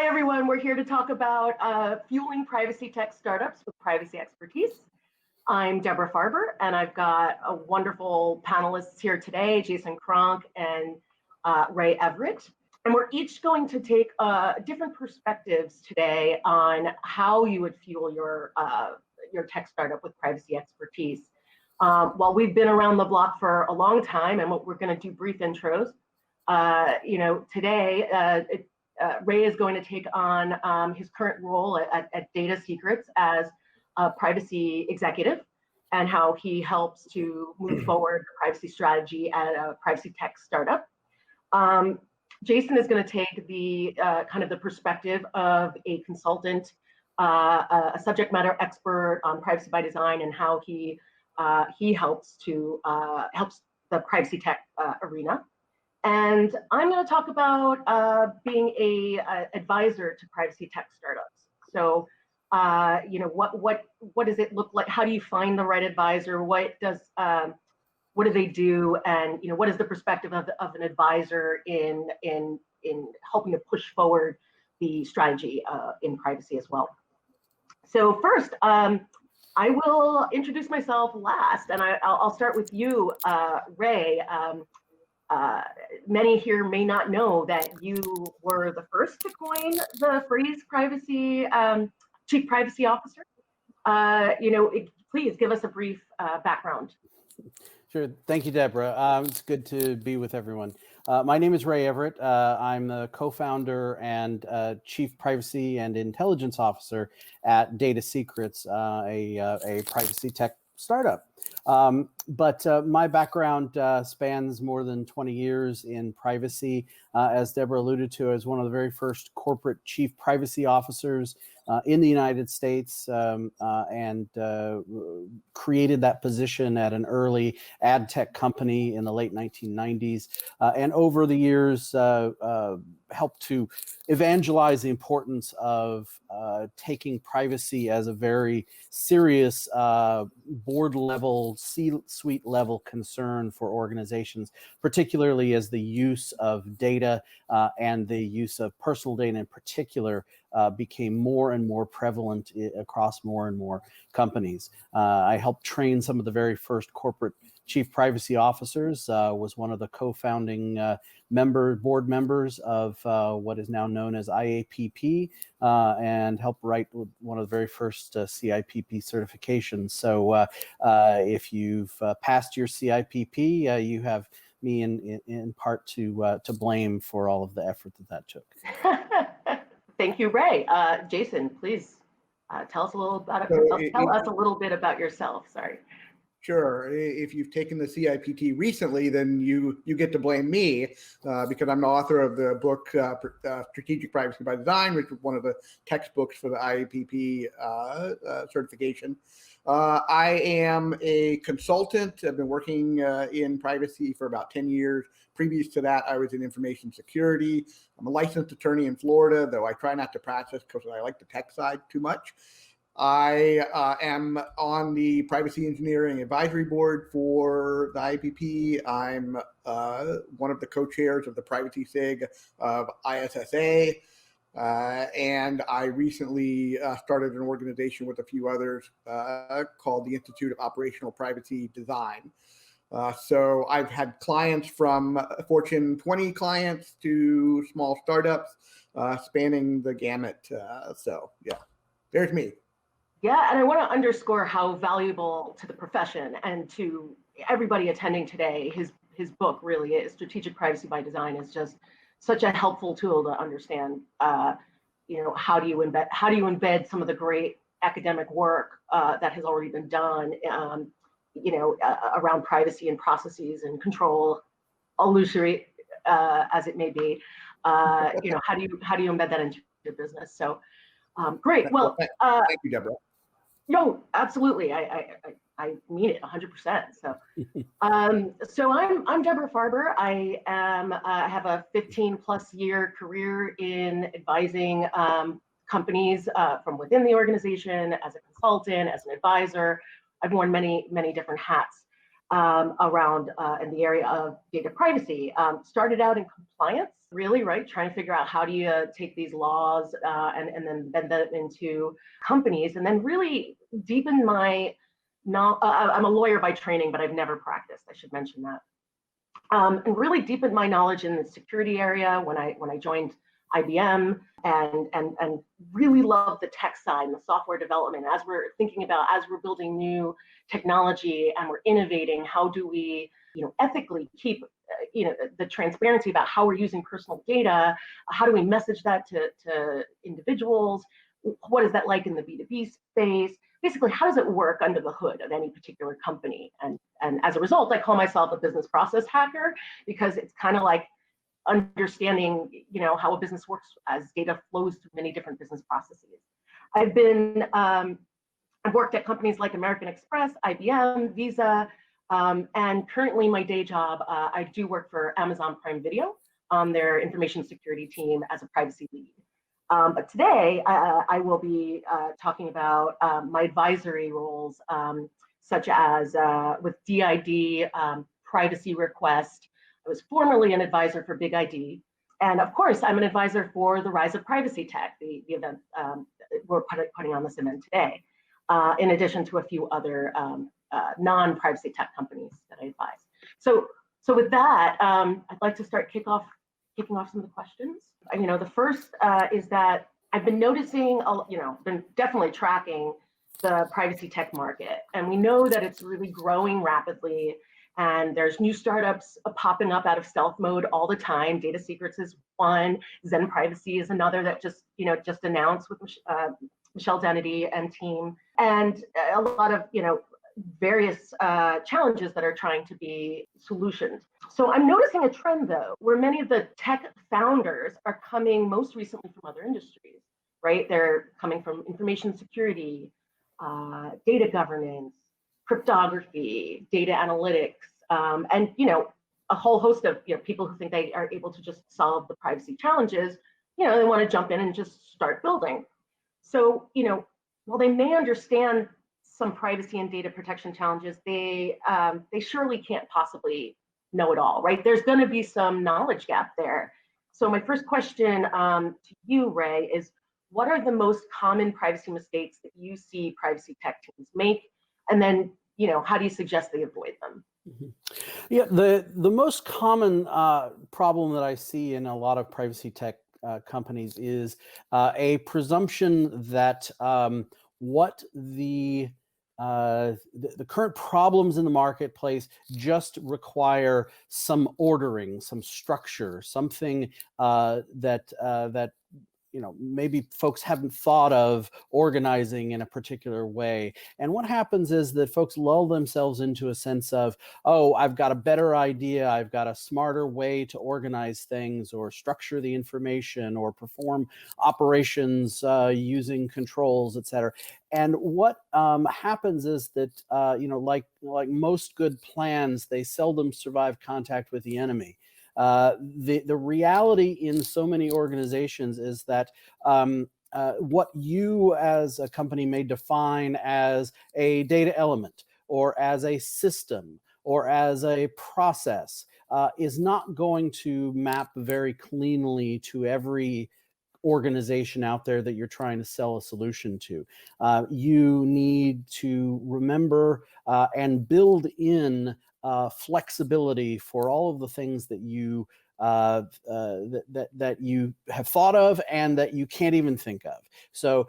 Hi, everyone. We're here to talk about fueling privacy tech startups with privacy expertise. I'm Debra Farber, and I've got a wonderful panelists here today, Jason Cronk and Ray Everrett. And we're each going to take different perspectives today on how you would fuel your tech startup with privacy expertise. While we've been around the block for a long time, and what we're going to do brief intros, today, Ray is going to take on his current role at Data Secrets as a privacy executive, and how he helps to move forward the privacy strategy at a privacy tech startup. Jason is going to take the kind of the perspective of a consultant, a subject matter expert on privacy by design, and how he helps the privacy tech arena. And I'm going to talk about being a advisor to privacy tech startups. So, what does it look like? How do you find the right advisor? What do they do? And what is the perspective of an advisor in helping to push forward the strategy in privacy as well? So first, I will introduce myself last, and I'll start with you, Ray. Many here may not know that you were the first to coin the phrase chief privacy officer. Please give us a brief background. Sure. Thank you, Debra. It's good to be with everyone. My name is Ray Everett. I'm the co-founder and chief privacy and intelligence officer at Data Secrets, a privacy tech startup. But my background spans more than 20 years in privacy. As Debra alluded to, as one of the very first corporate chief privacy officers in the United States, and created that position at an early ad tech company in the late 1990s. And over the years, helped to evangelize the importance of taking privacy as a very serious board level, C-suite level concern for organizations, particularly as the use of data and the use of personal data in particular became more and more prevalent across more and more companies. I helped train some of the very first corporate chief privacy officers, was one of the co-founding board members of what is now known as IAPP, and helped write one of the very first CIPP certifications. So if you've passed your CIPP, you have me in part to blame for all of the effort that took. Thank you, Ray. Jason, please tell us a little bit about yourself. Sorry. Sure. If you've taken the CIPT recently, then you get to blame me because I'm the author of the book Strategic Privacy by Design, which is one of the textbooks for the IAPP certification. I am a consultant. I've been working in privacy for about 10 years. Previous to that, I was in information security. I'm a licensed attorney in Florida, though I try not to practice because I like the tech side too much. I am on the Privacy Engineering Advisory Board for the IAPP. I'm one of the co-chairs of the Privacy SIG of ISSA. And I recently started an organization with a few others called the Institute of Operational Privacy Design. So I've had clients from Fortune 20 clients to small startups, spanning the gamut. So yeah, there's me. Yeah, and I want to underscore how valuable to the profession and to everybody attending today, his book really is. Strategic Privacy by Design is just such a helpful tool to understand, how do you embed some of the great academic work that has already been done, around privacy and processes and control, illusory as it may be. How do you embed that into your business? So great. Well, thank you, Debra. No, absolutely. I mean it 100%. So, so I'm Debra Farber. I have a 15+ year career in advising companies from within the organization as a consultant, as an advisor. I've worn many different hats. around in the area of data privacy. Started out in compliance, really, right? Trying to figure out how do you take these laws and then bend them into companies, and then really deepen my I'm a lawyer by training, but I've never practiced. I should mention that. And really deepened my knowledge in the security area when I joined IBM, and really loved the tech side and the software development. As we're thinking about, as we're building new technology and we're innovating, how do we, ethically keep, the transparency about how we're using personal data? How do we message that to individuals? What is that like in the B2B space? Basically, how does it work under the hood of any particular company? And as a result, I call myself a business process hacker, because it's kind of like understanding, how a business works as data flows through many different business processes. I've worked at companies like American Express, IBM, Visa, and currently my day job, I do work for Amazon Prime Video on their information security team as a privacy lead. But today, I will be talking about my advisory roles, such as with DID, privacy request. I was formerly an advisor for Big ID. And of course, I'm an advisor for the Rise of Privacy Tech, the event we're putting on this event today, in addition to a few other non-privacy tech companies that I advise. So with that, I'd like to start kicking off some of the questions. The first is that I've been noticing, been definitely tracking the privacy tech market, and we know that it's really growing rapidly. And there's new startups popping up out of stealth mode all the time. Data Secrets is one. Zen Privacy is another that just announced with Michelle Dennedy and team, and a lot of various challenges that are trying to be solutioned. So I'm noticing a trend, though, where many of the tech founders are coming most recently from other industries, right? They're coming from information security, data governance, cryptography, data analytics, and a whole host of people who think they are able to just solve the privacy challenges. They want to jump in and just start building. So while they may understand some privacy and data protection challenges, they surely can't possibly know it all, right? There's going to be some knowledge gap there. So my first question to you, Ray, is what are the most common privacy mistakes that you see privacy tech teams make? And then, how do you suggest they avoid them? Mm-hmm. Yeah, the most common problem that I see in a lot of privacy tech companies is a presumption that what the current problems in the marketplace just require some ordering, some structure, something that maybe folks haven't thought of organizing in a particular way. And what happens is that folks lull themselves into a sense of, oh, I've got a better idea, I've got a smarter way to organize things or structure the information or perform operations using controls, et cetera. And what happens is that, like most good plans, they seldom survive contact with the enemy. The reality in so many organizations is that what you as a company may define as a data element or as a system or as a process is not going to map very cleanly to every organization out there that you're trying to sell a solution to. You need to remember and build in flexibility for all of the things that you that you have thought of and that you can't even think of. So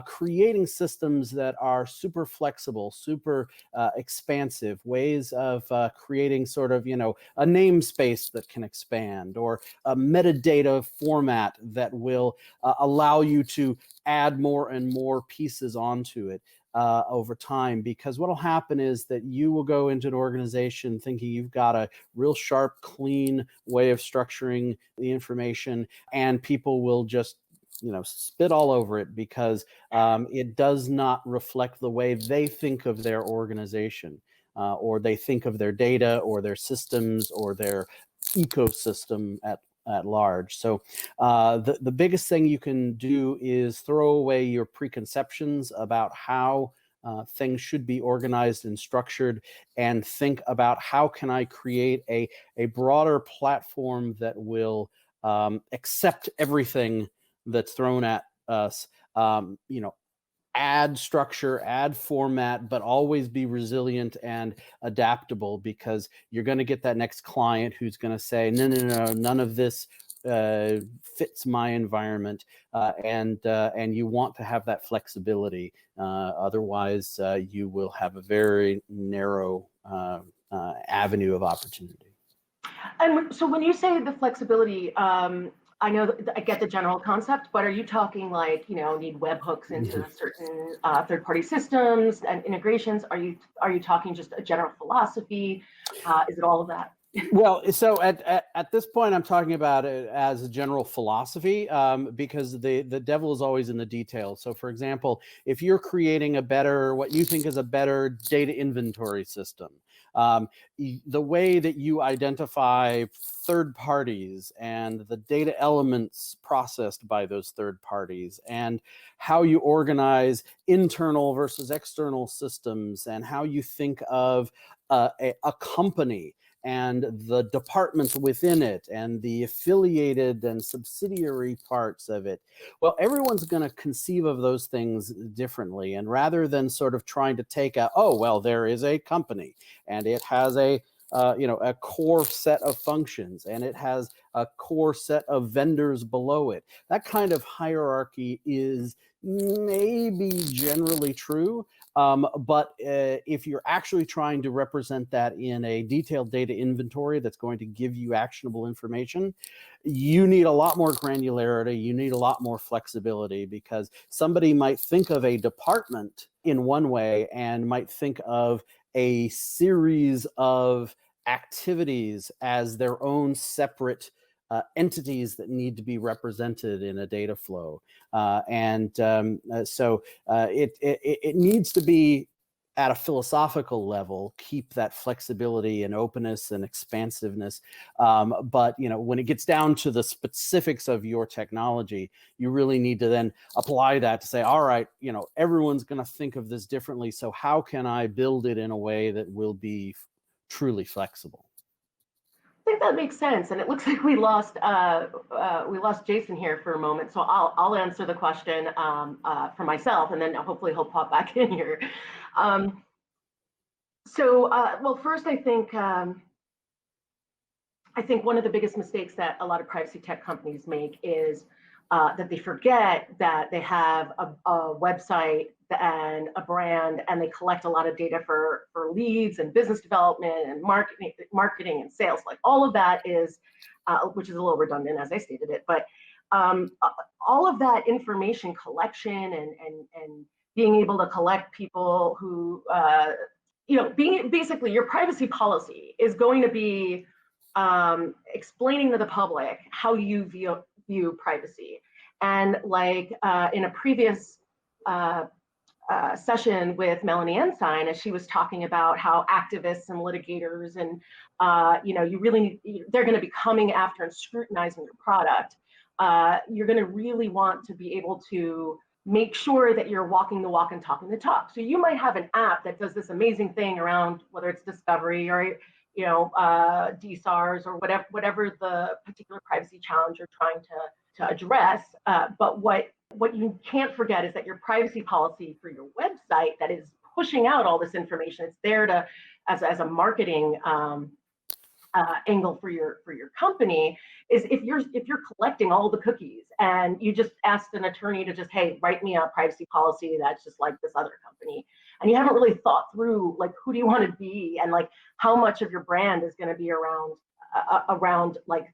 creating systems that are super flexible, super expansive, ways of creating sort of, a namespace that can expand, or a metadata format that will allow you to add more and more pieces onto it over time. Because what will happen is that you will go into an organization thinking you've got a real sharp, clean way of structuring the information, and people will just spit all over it because it does not reflect the way they think of their organization, or they think of their data or their systems or their ecosystem at large. So the biggest thing you can do is throw away your preconceptions about how things should be organized and structured, and think about how can I create a broader platform that will accept everything that's thrown at us, add structure, add format, but always be resilient and adaptable, because you're going to get that next client who's going to say, no, none of this fits my environment, and you want to have that flexibility. Otherwise, you will have a very narrow avenue of opportunity. And so when you say the flexibility, I know I get the general concept, but are you talking like, need webhooks into certain third-party systems and integrations? Are you talking just a general philosophy? Is it all of that? Well, so at this point, I'm talking about it as a general philosophy, because the devil is always in the details. So, for example, if you're creating what you think is a better data inventory system, the way that you identify third parties and the data elements processed by those third parties, and how you organize internal versus external systems, and how you think of a company and the departments within it and the affiliated and subsidiary parts of it. Well, everyone's going to conceive of those things differently. And rather than sort of trying to take there is a company and it has a core set of functions and it has a core set of vendors below it. That kind of hierarchy is maybe generally true. But if you're actually trying to represent that in a detailed data inventory that's going to give you actionable information, you need a lot more granularity. You need a lot more flexibility, because somebody might think of a department in one way and might think of a series of activities as their own separate entities that need to be represented in a data flow. So it needs to be at a philosophical level, keep that flexibility and openness and expansiveness. But when it gets down to the specifics of your technology, you really need to then apply that to say, all right, everyone's going to think of this differently. So how can I build it in a way that will be truly flexible? I think that makes sense, and it looks like we lost Jason here for a moment. So I'll answer the question for myself, and then hopefully he'll pop back in here. Well, first I think one of the biggest mistakes that a lot of privacy tech companies make is that they forget that they have a website and a brand, and they collect a lot of data for leads and business development and marketing and sales. Like all of that is, which is a little redundant as I stated it, but all of that information collection and being able to collect people who, basically your privacy policy is going to be explaining to the public how you view privacy. And like in a previous session with Melanie Ensign, as she was talking about how activists and litigators and they're going to be coming after and scrutinizing your product. You're going to really want to be able to make sure that you're walking the walk and talking the talk. So you might have an app that does this amazing thing around whether it's discovery or DSARs or whatever the particular privacy challenge you're trying to address. But what you can't forget is that your privacy policy for your website that is pushing out all this information, it's there to as a marketing angle for your company, is if you're collecting all the cookies and you just asked an attorney to just, hey, write me a privacy policy that's just like this other company, and you haven't really thought through like who do you want to be and like how much of your brand is going to be around like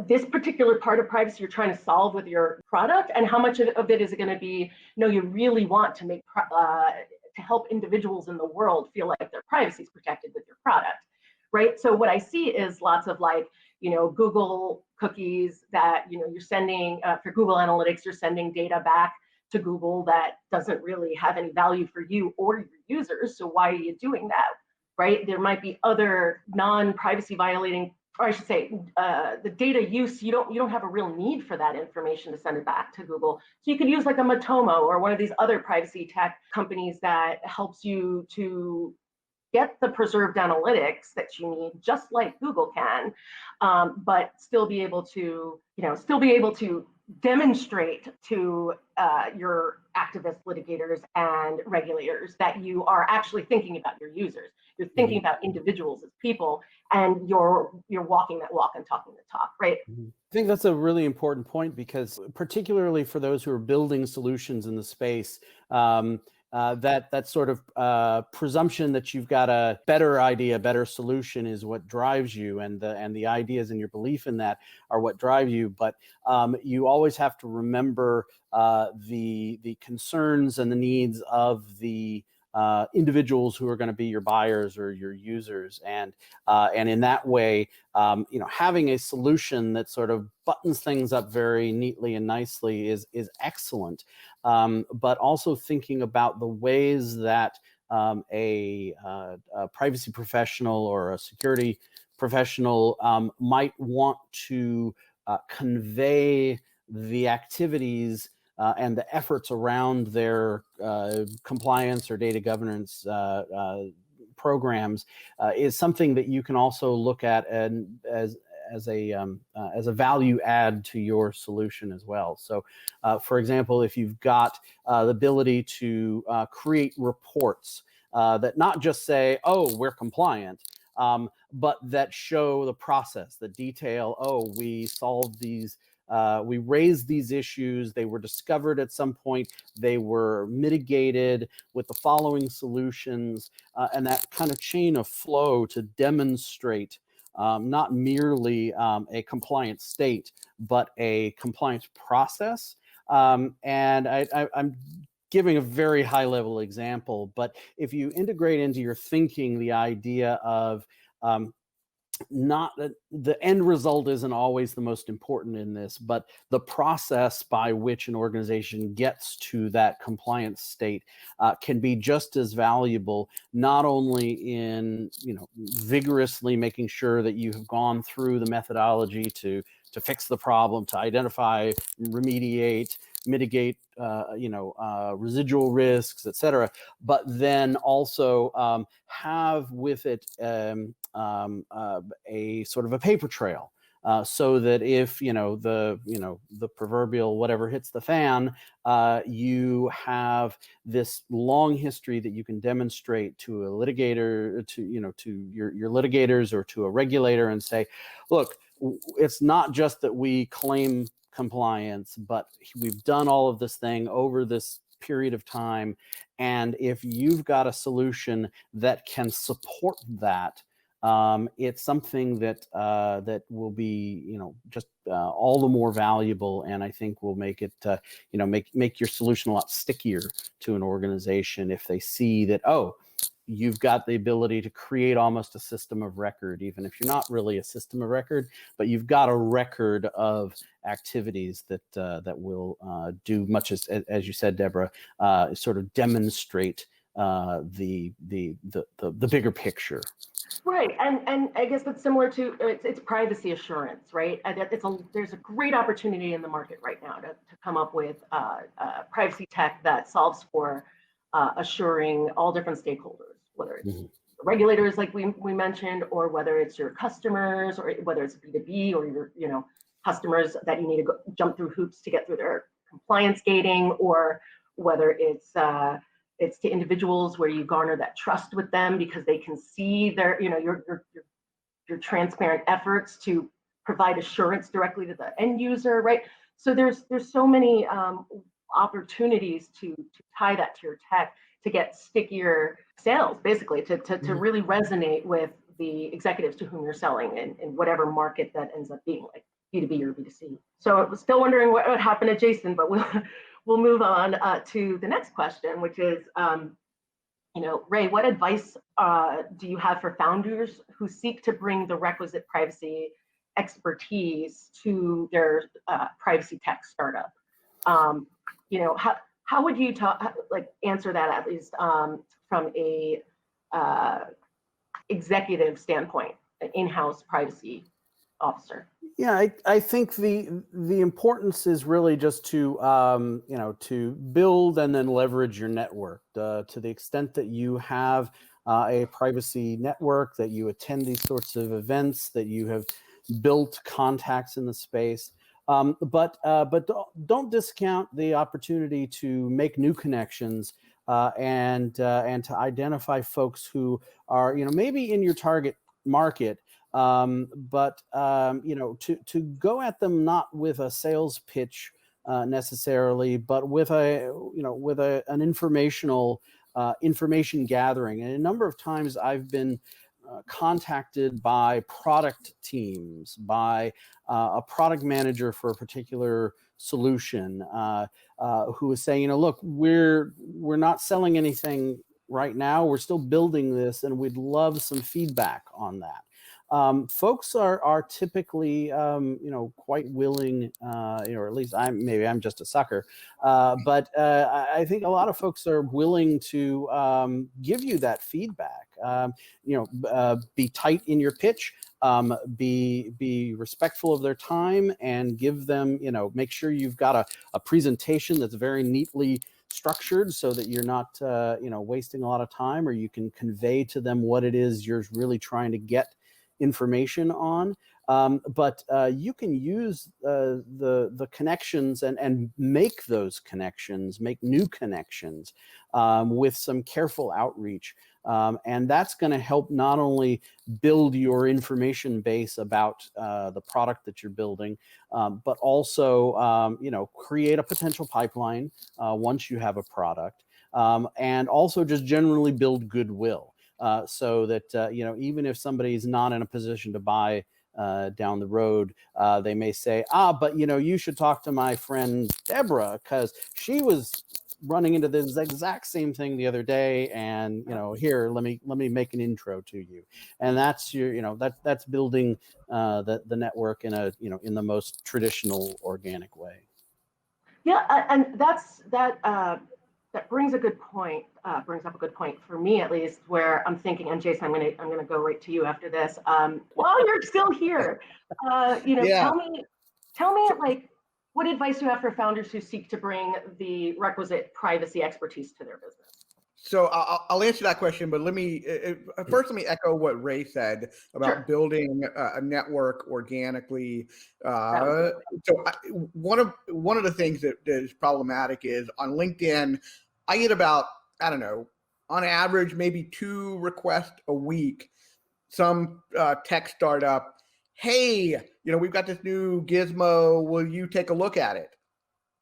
this particular part of privacy you're trying to solve with your product, and how much of it is it going to be, you really want to make to help individuals in the world feel like their privacy is protected with your product, right? So what I see is lots of like, Google cookies that, you're sending for Google Analytics, you're sending data back to Google that doesn't really have any value for you or your users. So why are you doing that, right? There might be other non-privacy violating or I should say, the data use, you don't have a real need for that information to send it back to Google. So you could use like a Matomo or one of these other privacy tech companies that helps you to get the preserved analytics that you need, just like Google can, but still be able to, demonstrate to your activist litigators and regulators that you are actually thinking about your users. You're thinking about individuals as people, and you're walking that walk and talking the talk, right? I think that's a really important point, because particularly for those who are building solutions in the space, that sort of presumption that you've got a better idea, better solution is what drives you, and the ideas and your belief in that are what drive you. But you always have to remember the concerns and the needs of the individuals who are going to be your buyers or your users, and in that way, having a solution that sort of buttons things up very neatly and nicely is excellent. But also thinking about the ways that a privacy professional or a security professional might want to convey the activities and the efforts around their compliance or data governance programs is something that you can also look at and as a value add to your solution as well. So, for example, if you've got the ability to create reports that not just say, "Oh, we're compliant," but that show the process, the detail. Oh, we solved these. We raised these issues. They were discovered at some point. They were mitigated with the following solutions, and that kind of chain of flow to demonstrate not merely a compliant state, but a compliance process. And I'm giving a very high level example, but if you integrate into your thinking the idea of not the end result isn't always the most important in this, but the process by which an organization gets to that compliance state can be just as valuable, not only in vigorously making sure that you have gone through the methodology to fix the problem, to identify, remediate, mitigate residual risks, et cetera, but then also have with it a sort of a paper trail, so that if the proverbial whatever hits the fan, you have this long history that you can demonstrate to a litigator, to your litigators or to a regulator, and say, look, it's not just that we claim compliance, but we've done all of this thing over this period of time, and if you've got a solution that can support that, it's something that that will be just all the more valuable, and I think will make it make your solution a lot stickier to an organization if they see that, oh, you've got the ability to create almost a system of record, even if you're not really a system of record, but you've got a record of activities that that will do much as you said, Deborah, sort of demonstrate the bigger picture. Right, and I guess that's similar to it's privacy assurance, right? There's a great opportunity in the market right now to come up with privacy tech that solves for assuring all different stakeholders, whether it's regulators like we mentioned, or whether it's your customers, or whether it's B2B, or your customers that you need to jump through hoops to get through their compliance gating, or whether it's to individuals where you garner that trust with them because they can see their your transparent efforts to provide assurance directly to the end user, right? So there's so many opportunities to tie that to your tech to get stickier sales, basically, to really resonate with the executives to whom you're selling in whatever market that ends up being, like B2B or B2C. So I was still wondering what happened to Jason, but we'll move on to the next question, which is, Ray, what advice do you have for founders who seek to bring the requisite privacy expertise to their privacy tech startup? How would you answer that, at least from a executive standpoint, an in-house privacy officer? Yeah, I think the importance is really just to to build and then leverage your network to the extent that you have a privacy network, that you attend these sorts of events, that you have built contacts in the space. But don't discount the opportunity to make new connections and to identify folks who are maybe in your target market. To go at them not with a sales pitch necessarily, but with an information gathering. And a number of times I've been contacted by product teams, by a product manager for a particular solution, who is saying, look, we're not selling anything right now. We're still building this, and we'd love some feedback on that. Folks are typically, quite willing, or at least maybe I'm just a sucker, but I think a lot of folks are willing to give you that feedback. Be tight in your pitch, be respectful of their time, and give them, make sure you've got a presentation that's very neatly structured so that you're not, wasting a lot of time, or you can convey to them what it is you're really trying to get information on. But you can use the connections and make those connections, make new connections with some careful outreach. And that's going to help not only build your information base about the product that you're building, but also create a potential pipeline once you have a product, and also just generally build goodwill. So that even if somebody's not in a position to buy down the road, they may say, but you should talk to my friend Debra, because she was running into this exact same thing the other day, and here, let me make an intro to you. And that's that's building the network in in the most traditional organic way. Yeah, and that brings a good point. Brings up a good point for me, at least, where I'm thinking. And Jason, I'm gonna go right to you after this. While you're still here, Yeah. tell me, like, what advice do you have for founders who seek to bring the requisite privacy expertise to their business? So I'll answer that question, but let me echo what Ray said about building a network organically. One of the things that is problematic is on LinkedIn, I get about, I don't know, on average, maybe 2 requests a week. Some tech startup, hey, we've got this new gizmo. Will you take a look at it?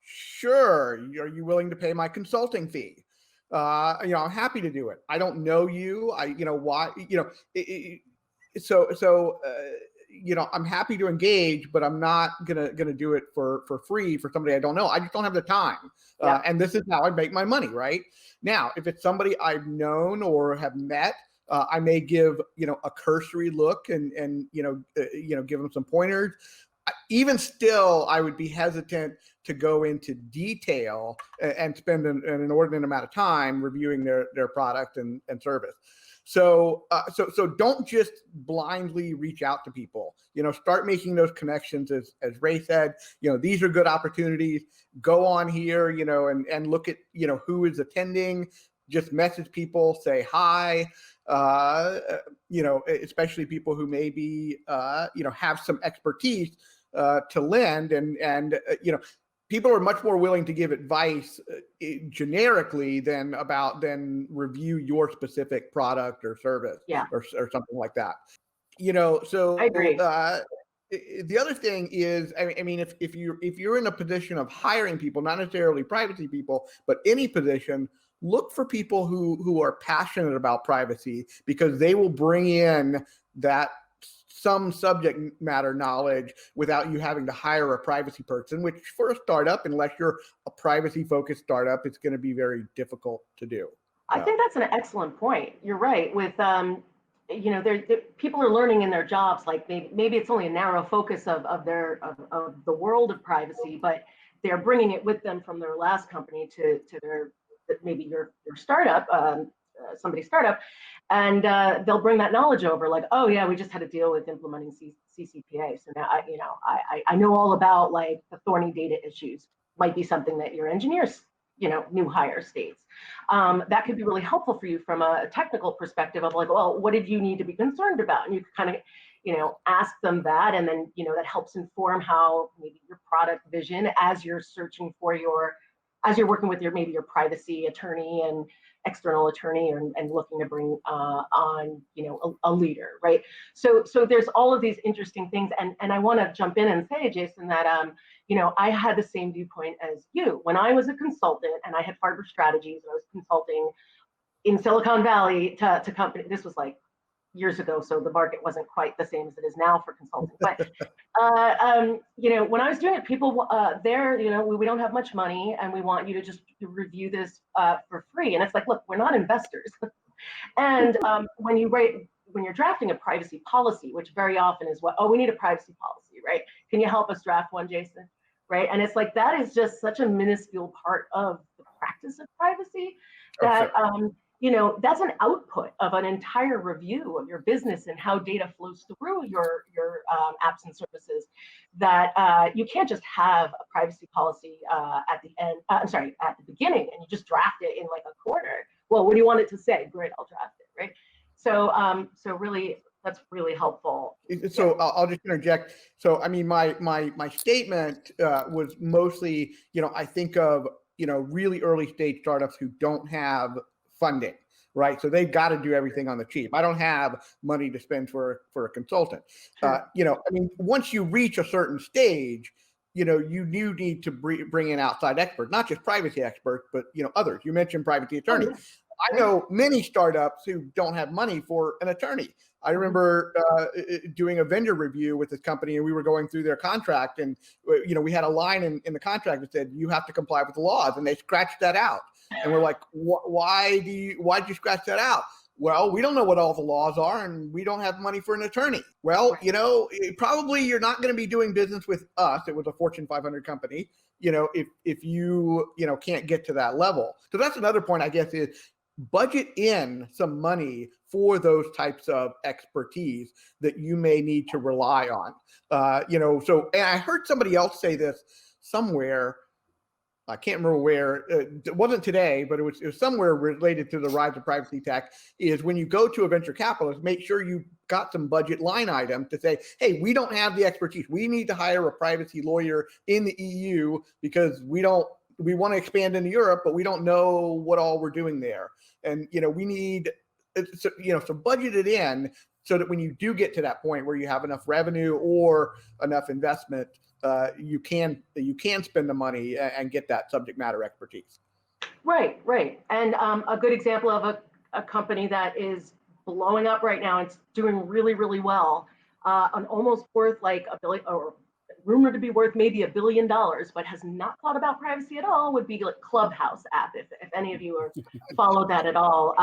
Sure. Are you willing to pay my consulting fee? I'm happy to do it. I don't know you. Why, I'm happy to engage, but I'm not gonna do it for free for somebody I don't know. I just don't have the time. And this is how I make my money, right? Now, if it's somebody I've known or have met, I may give, a cursory look and give them some pointers. Even still, I would be hesitant to go into detail and spend an inordinate amount of time reviewing their product and service. So don't just blindly reach out to people. Start making those connections, as Ray said. These are good opportunities. Go on here, and look at who is attending. Just message people, say hi. Especially people who maybe have some expertise to lend, and people are much more willing to give advice generically than review your specific product or service, or something like that. So I agree. The other thing is, I mean, if you're in a position of hiring people, not necessarily privacy people, but any position, look for people who are passionate about privacy, because they will bring in that some subject matter knowledge without you having to hire a privacy person, which for a startup, unless you're a privacy focused startup, it's going to be very difficult to do. I think that's an excellent point. You're right. With people are learning in their jobs, like maybe it's only a narrow focus of the world of privacy, but they're bringing it with them from their last company to their maybe your startup, somebody's startup, And they'll bring that knowledge over, like, oh yeah, we just had to deal with implementing CCPA. So now I know all about like the thorny data issues. Might be something that your engineers, new hire states. That could be really helpful for you from a technical perspective of like, well, what did you need to be concerned about? And you kind of, ask them that, and then, that helps inform how maybe your product vision as you're searching for as you're working with maybe your privacy attorney and external attorney and looking to bring on, a leader, right? So there's all of these interesting things. And I want to jump in and say, Jason, that, I had the same viewpoint as you. When I was a consultant and I had Farber Strategies, and I was consulting in Silicon Valley to company, this was like years ago, so the market wasn't quite the same as it is now for consulting. But when I was doing it, people there, we don't have much money, and we want you to just review this for free. And it's like, look, we're not investors. And when you're drafting a privacy policy, which very often is we need a privacy policy, right? Can you help us draft one, Jason? Right? And it's like, that is just such a minuscule part of the practice of privacy that. That's an output of an entire review of your business and how data flows through your apps and services, that you can't just have a privacy policy at the end, at the beginning, and you just draft it in like a corner. Well, what do you want it to say? Great, I'll draft it, right? So really, that's really helpful. So I'll just interject. So, I mean, my statement was mostly, I think of, really early stage startups who don't have funding, right? So they've got to do everything on the cheap. I don't have money to spend for a consultant. Sure. I mean, once you reach a certain stage, you do need to bring in outside experts, not just privacy experts, but others. You mentioned privacy attorney. Oh, yeah. I know many startups who don't have money for an attorney. I remember doing a vendor review with this company, and we were going through their contract, and we had a line in the contract that said you have to comply with the laws, and they scratched that out. And we're like, why'd you scratch that out? Well, we don't know what all the laws are, and we don't have money for an attorney. Well, probably you're not going to be doing business with us. It was a Fortune 500 company. If you can't get to that level. So that's another point, I guess, is budget in some money for those types of expertise that you may need to rely on. So, and I heard somebody else say this somewhere. I can't remember where. It wasn't today, but it was somewhere related to the rise of privacy tech. Is when you go to a venture capitalist, make sure you got some budget line item to say, hey, we don't have the expertise. We need to hire a privacy lawyer in the EU because we want to expand into Europe, but we don't know what all we're doing there. And we need so budget it in so that when you do get to that point where you have enough revenue or enough investment, you can spend the money and get that subject matter expertise. Right. And a good example of a company that is blowing up right now, it's doing really, really well, and almost worth like $1 billion, or rumored to be worth maybe $1 billion, but has not thought about privacy at all, would be like Clubhouse app, if any of you are followed that at all.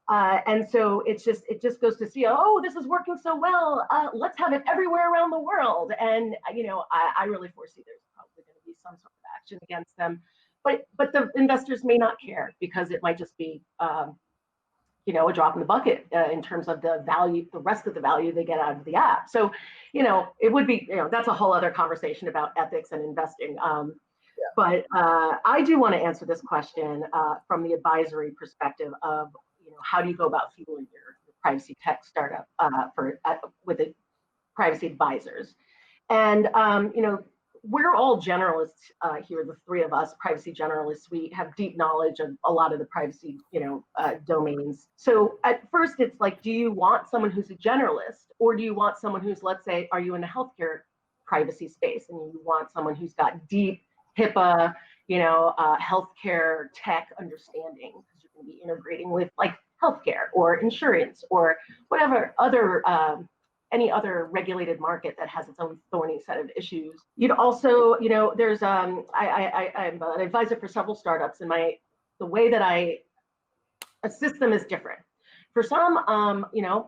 And so it just goes to see, this is working so well. Let's have it everywhere around the world. And I really foresee there's probably going to be some sort of action against them, but the investors may not care because it might just be a drop in the bucket in terms of the value, the rest of the value they get out of the app. So it would be that's a whole other conversation about ethics and investing. But I do want to answer this question from the advisory perspective of how do you go about fueling your privacy tech startup with the privacy advisors? And we're all generalists here, the three of us, privacy generalists. We have deep knowledge of a lot of the privacy domains. So at first it's like, do you want someone who's a generalist, or do you want someone who's, let's say, are you in the healthcare privacy space and you want someone who's got deep HIPAA, healthcare tech understanding, because you're going to be integrating with like healthcare or insurance or whatever other any other regulated market that has its own thorny set of issues. You'd also, there's I'm an advisor for several startups, and the way that I assist them is different. For some,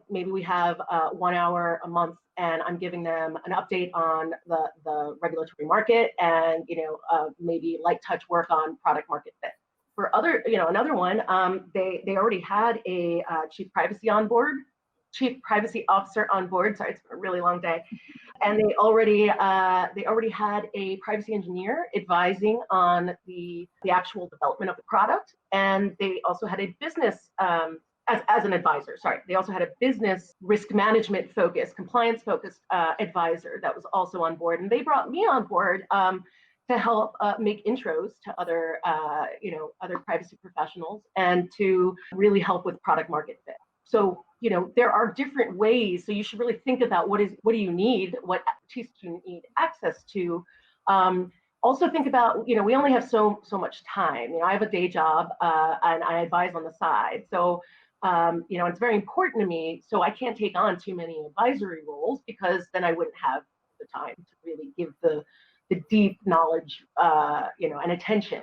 maybe we have 1 hour a month, and I'm giving them an update on the regulatory market and maybe light touch work on product market fit. for other, another one, they already had a chief privacy officer on board. Sorry, it's been a really long day. And they already had a privacy engineer advising on the actual development of the product. And they also had a business, as an advisor, they also had a business risk management focused, compliance focused advisor that was also on board. And they brought me on board to help make intros to other privacy professionals and to really help with product market fit. So, there are different ways. So you should really think about what do you need, what expertise do you need access to. Also think about, we only have so much time. I have a day job and I advise on the side. So, it's very important to me. So I can't take on too many advisory roles because then I wouldn't have the time to really give the deep knowledge, and attention.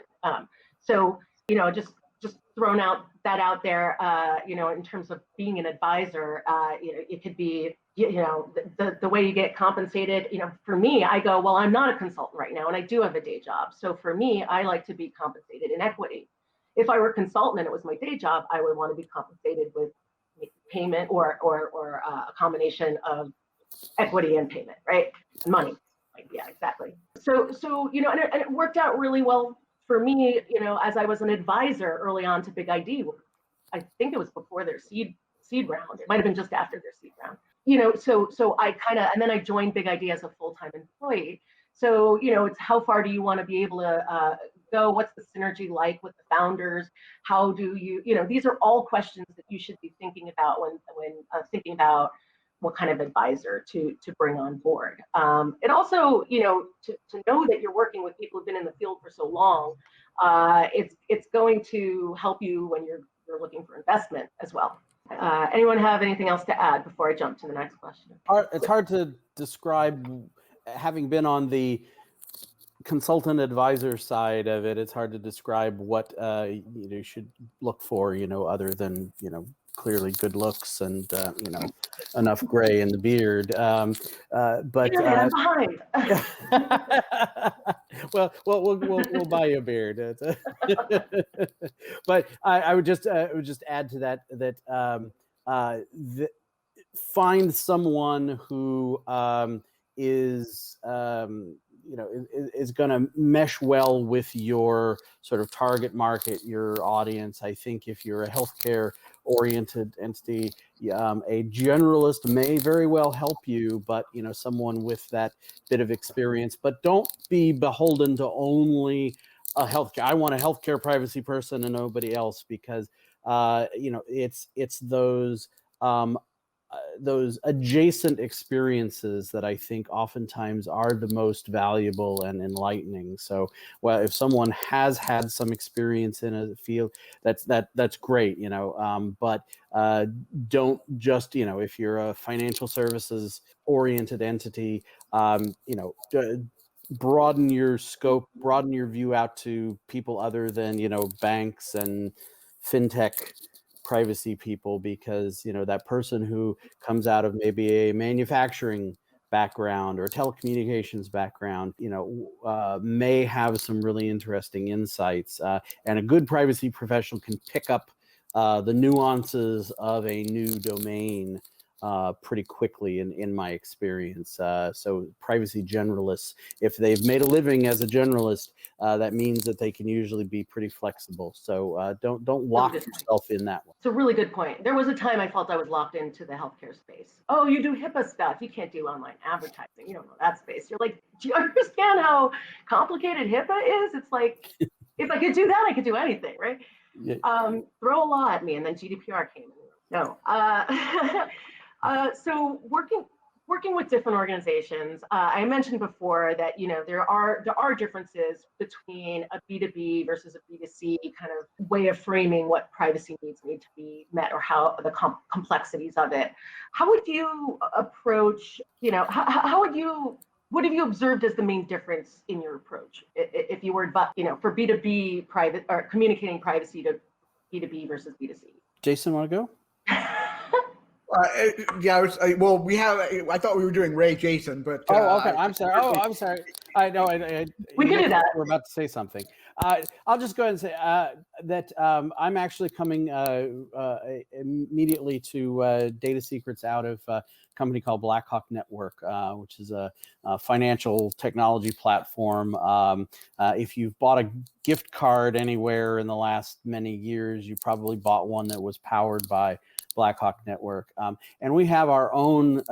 So, just throwing that out there, in terms of being an advisor, it could be, the way you get compensated. For me, I go, well, I'm not a consultant right now, and I do have a day job. So for me, I like to be compensated in equity. If I were a consultant and it was my day job, I would want to be compensated with payment or a combination of equity and payment, right? And money. Yeah, exactly. So and it worked out really well for me, as I was an advisor early on to Big ID. I think it was before their seed round. It might have been just after their seed round. So I and then I joined Big ID as a full-time employee. So, it's how far do you want to be able to go? What's the synergy like with the founders? How do you, these are all questions that you should be thinking about when thinking about what kind of advisor to bring on board. And also, to know that you're working with people who've been in the field for so long, it's going to help you when you're looking for investment as well. Anyone have anything else to add before I jump to the next question? It's hard to describe, having been on the consultant advisor side of it. It's hard to describe what you should look for, other than clearly good looks and enough gray in the beard. But I'm behind. well, we'll buy you a beard. But I would just add to that find someone who is going to mesh well with your sort of target market, your audience. I think if you're a healthcare oriented entity, a generalist may very well help you, but someone with that bit of experience. But don't be beholden to only a healthcare. I want a healthcare privacy person and nobody else, because it's those adjacent experiences that I think oftentimes are the most valuable and enlightening. So, well, if someone has had some experience in a field, that's great, but don't just, if you're a financial services oriented entity, broaden your scope, broaden your view out to people other than, banks and fintech privacy people, because that person who comes out of maybe a manufacturing background or telecommunications background may have some really interesting insights, and a good privacy professional can pick up the nuances of a new domain pretty quickly in my experience. So privacy generalists, if they've made a living as a generalist, that means that they can usually be pretty flexible. So don't lock yourself in that one. It's a really good point. There was a time I felt I was locked into the healthcare space. Oh, you do HIPAA stuff. You can't do online advertising. You don't know that space. You're like, do you understand how complicated HIPAA is? It's like, if I could do that, I could do anything, right? Yeah. Throw a law at me, and then GDPR came in. No. So working with different organizations, I mentioned before that there are differences between a B2B versus a B2C kind of way of framing what privacy needs need to be met, or how the complexities of it. How would you approach? What have you observed as the main difference in your approach, if you were, for B2B private or communicating privacy to B2B versus B2C? Jason, want to go? I thought we were doing Ray Jason, but okay. I'm sorry. I know. We can do that. We're about to say something. I'll just go ahead and say that I'm actually coming immediately to Data Secrets out of a company called Blackhawk Network, which is a financial technology platform. If you've bought a gift card anywhere in the last many years, you probably bought one that was powered by Blackhawk Network. And we have our own,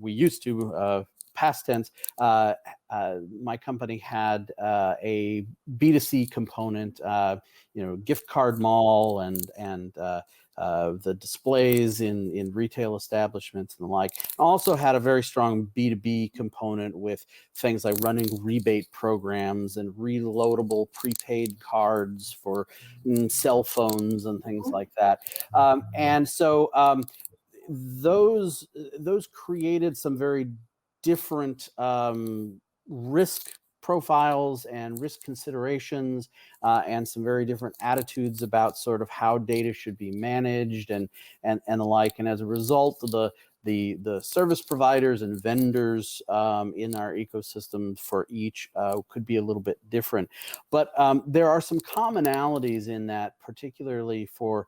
we used to, past tense, my company had a B2C component, gift card mall and the displays in retail establishments and the like. Also had a very strong B2B component with things like running rebate programs and reloadable prepaid cards for cell phones and things like that. And so those created some very different risk profiles and risk considerations and some very different attitudes about sort of how data should be managed and the like. And as a result, the service providers and vendors in our ecosystem for each could be a little bit different. But there are some commonalities in that, particularly for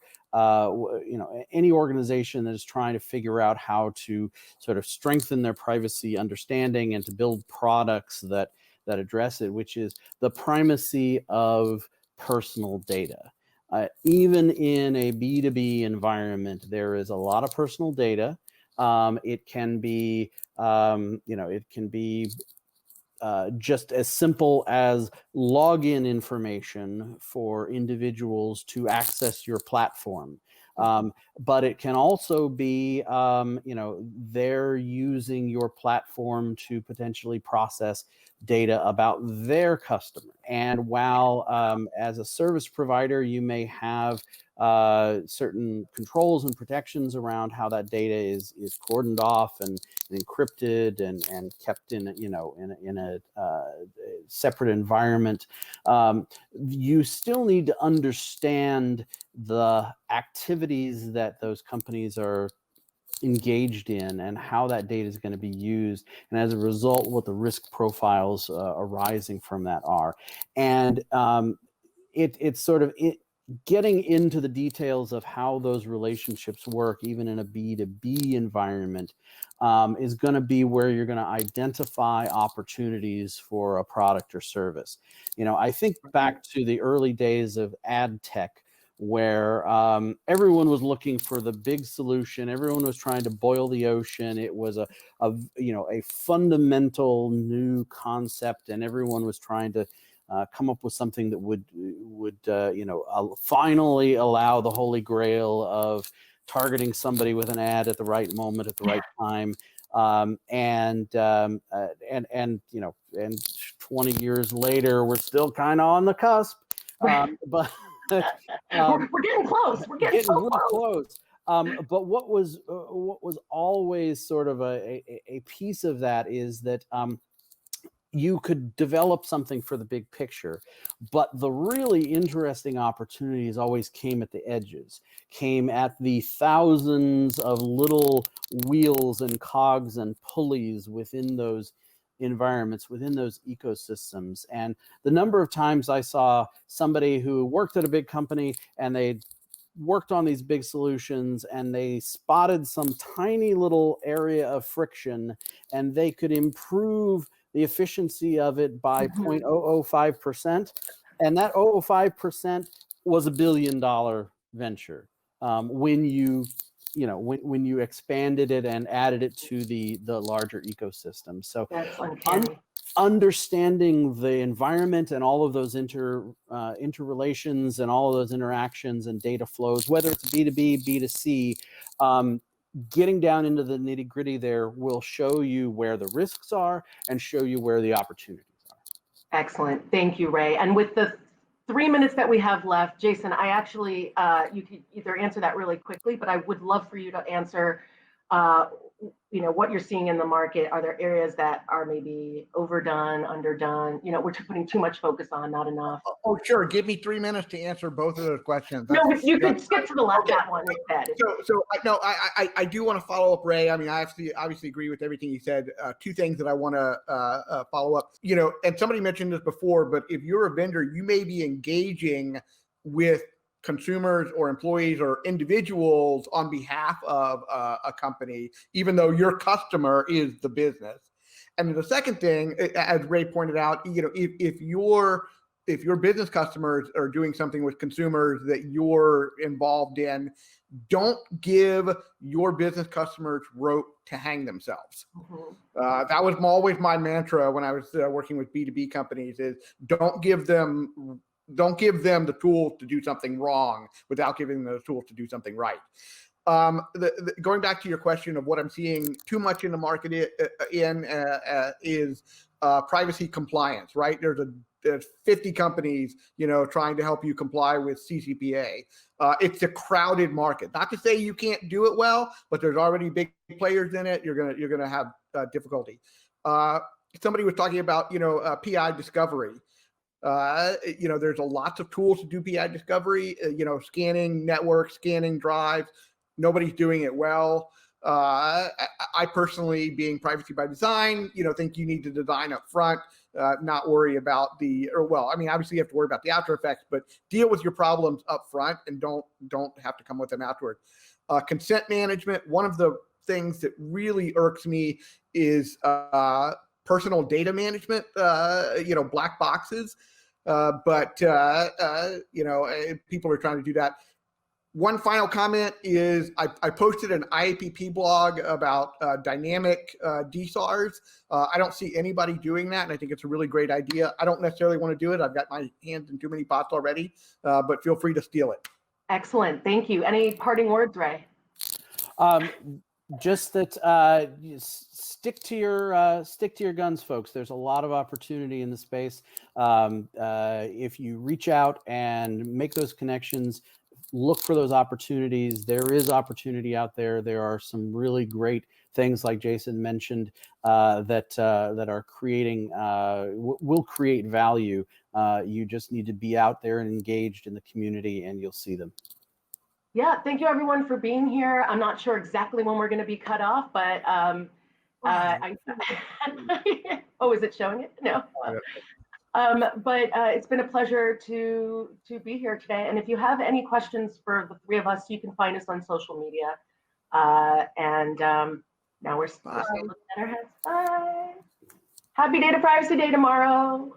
any organization that is trying to figure out how to sort of strengthen their privacy understanding and to build products that address it, which is the primacy of personal data. Even in a B2B environment, there is a lot of personal data. It can be, just as simple as login information for individuals to access your platform. But it can also be, they're using your platform to potentially process data about their customer. And while as a service provider, you may have certain controls and protections around how that data is cordoned off and encrypted and kept in a separate environment, you still need to understand the activities that those companies are engaged in and how that data is going to be used, and as a result what the risk profiles arising from that are. And it's sort of getting into the details of how those relationships work, even in a B2B environment, is going to be where you're going to identify opportunities for a product or service. I think back to the early days of ad tech, where everyone was looking for the big solution. Everyone was trying to boil the ocean. It was a fundamental new concept, and everyone was trying to come up with something that would finally allow the holy grail of targeting somebody with an ad at the right moment at the right time. And 20 years later, we're still kind of on the cusp. But we're getting close. We're getting so close. But what was always sort of a piece of that is that you could develop something for the big picture, but the really interesting opportunities always came at the edges, came at the thousands of little wheels and cogs and pulleys within those environments, within those ecosystems. And the number of times I saw somebody who worked at a big company and they worked on these big solutions and they spotted some tiny little area of friction and they could improve the efficiency of it by 0.005%. And that 0.005% was $1 billion venture when you expanded it and added it to the larger ecosystem. So understanding the environment and all of those interrelations and all of those interactions and data flows, whether it's B2B, B2C, getting down into the nitty-gritty there will show you where the risks are and show you where the opportunities are. Excellent. Thank you, Ray. And with the 3 minutes that we have left, Jason, I actually, you could either answer that really quickly, but I would love for you to answer what you're seeing in the market. Are there areas that are maybe overdone, underdone? We're putting too much focus on, not enough. Oh, sure. Give me 3 minutes to answer both of those questions. No, you could skip to the last that one instead. So I do want to follow up, Ray. I mean, I obviously agree with everything you said. Two things that I want to follow up. And somebody mentioned this before, but if you're a vendor, you may be engaging with consumers or employees or individuals on behalf of a company, even though your customer is the business. And the second thing, as Ray pointed out, if your business customers are doing something with consumers that you're involved in, don't give your business customers rope to hang themselves. Mm-hmm. That was always my mantra when I was working with B2B companies: is don't give them the tools to do something wrong without giving them the tools to do something right. Going back to your question of what I'm seeing too much in the market is privacy compliance, right? There's 50 companies, trying to help you comply with CCPA. It's a crowded market. Not to say you can't do it well, but there's already big players in it. You're gonna have difficulty. Somebody was talking about PI discovery. There's a lots of tools to do PI discovery. Scanning networks, scanning drives. Nobody's doing it well. I personally, being privacy by design, think you need to design up front, not worry about obviously you have to worry about the after effects, but deal with your problems up front and don't have to come with them afterward. Consent management. One of the things that really irks me is personal data management, black boxes. But people are trying to do that. One final comment is I posted an IAPP blog about dynamic DSARs. I don't see anybody doing that, and I think it's a really great idea. I don't necessarily want to do it. I've got my hands in too many pots already, but feel free to steal it. Excellent. Thank you. Any parting words, Ray? Just that stick to your guns, folks. There's a lot of opportunity in the space. If you reach out and make those connections, look for those opportunities. There is opportunity out there. There are some really great things, like Jason mentioned, that are creating will create value. You just need to be out there and engaged in the community, and you'll see them. Yeah, thank you everyone for being here. I'm not sure exactly when we're going to be cut off, but oh, is it showing it? No. But it's been a pleasure to be here today. And if you have any questions for the three of us, you can find us on social media. Now we're still looking at our heads. Bye. Happy Data Privacy Day tomorrow.